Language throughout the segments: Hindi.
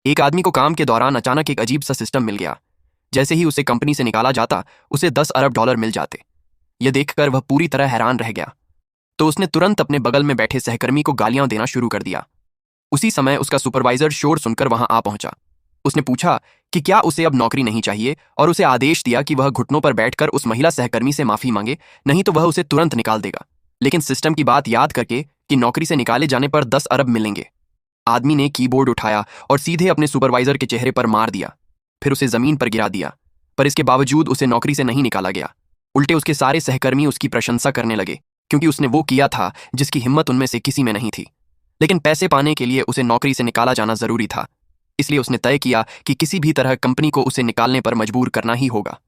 एक आदमी को काम के दौरान अचानक एक अजीब सा सिस्टम मिल गया। जैसे ही उसे कंपनी से निकाला जाता उसे 10 अरब डॉलर मिल जाते। यह देखकर वह पूरी तरह हैरान रह गया। तो उसने तुरंत अपने बगल में बैठे सहकर्मी को गालियां देना शुरू कर दिया। उसी समय उसका सुपरवाइजर शोर सुनकर वहां आ पहुंचा। उसने पूछा कि क्या उसे अब नौकरी नहीं चाहिए और उसे आदेश दिया कि वह घुटनों पर बैठकर उस महिला सहकर्मी से माफी मांगे, नहीं तो वह उसे तुरंत निकाल देगा। लेकिन सिस्टम की बात याद करके कि नौकरी से निकाले जाने पर 10 अरब मिलेंगे, आदमी ने कीबोर्ड उठाया और सीधे अपने सुपरवाइजर के चेहरे पर मार दिया। फिर उसे जमीन पर गिरा दिया। पर इसके बावजूद उसे नौकरी से नहीं निकाला गया। उल्टे उसके सारे सहकर्मी उसकी प्रशंसा करने लगे, क्योंकि उसने वो किया था जिसकी हिम्मत उनमें से किसी में नहीं थी। लेकिन पैसे पाने के लिए उसे नौकरी से निकाला जाना जरूरी था। इसलिए उसने तय किया कि किसी भी तरह कंपनी को उसे निकालने पर मजबूर करना ही होगा।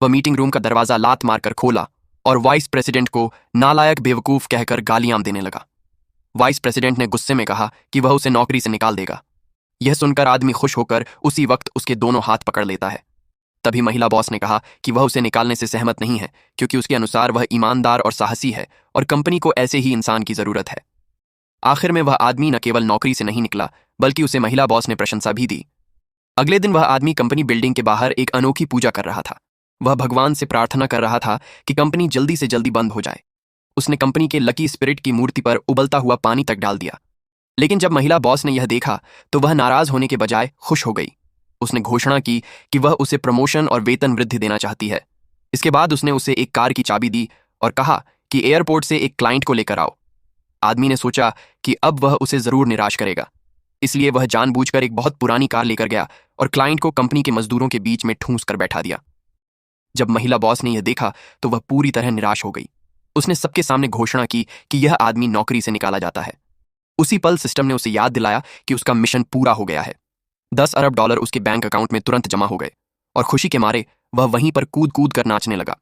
वह मीटिंग रूम का दरवाजा लात मारकर खोला और वाइस प्रेसिडेंट को नालायक बेवकूफ कहकर गालियां देने लगा। वाइस प्रेसिडेंट ने गुस्से में कहा कि वह उसे नौकरी से निकाल देगा। यह सुनकर आदमी खुश होकर उसी वक्त उसके दोनों हाथ पकड़ लेता है। तभी महिला बॉस ने कहा कि वह उसे निकालने से सहमत नहीं है, क्योंकि उसके अनुसार वह ईमानदार और साहसी है और कंपनी को ऐसे ही इंसान की जरूरत है। आखिर में वह आदमी न केवल नौकरी से नहीं निकला, बल्कि उसे महिला बॉस ने प्रशंसा भी दी। अगले दिन वह आदमी कंपनी बिल्डिंग के बाहर एक अनोखी पूजा कर रहा था। वह भगवान से प्रार्थना कर रहा था कि कंपनी जल्दी से जल्दी बंद हो जाए। उसने कंपनी के लकी स्पिरिट की मूर्ति पर उबलता हुआ पानी तक डाल दिया। लेकिन जब महिला बॉस ने यह देखा तो वह नाराज होने के बजाय खुश हो गई। उसने घोषणा की कि वह उसे प्रमोशन और वेतन वृद्धि देना चाहती है। इसके बाद उसने उसे एक कार की चाबी दी और कहा कि एयरपोर्ट से एक क्लाइंट को लेकर आओ। आदमी ने सोचा कि अब वह उसे जरूर निराश करेगा, इसलिए वह जानबूझकर एक बहुत पुरानी कार लेकर गया और क्लाइंट को कंपनी के मजदूरों के बीच में ठूंस कर बैठा दिया। जब महिला बॉस ने यह देखा तो वह पूरी तरह निराश हो गई। उसने सबके सामने घोषणा की कि यह आदमी नौकरी से निकाला जाता है। उसी पल सिस्टम ने उसे याद दिलाया कि उसका मिशन पूरा हो गया है। 10 अरब डॉलर उसके बैंक अकाउंट में तुरंत जमा हो गए और खुशी के मारे वह वहीं पर कूद कूद कर नाचने लगा।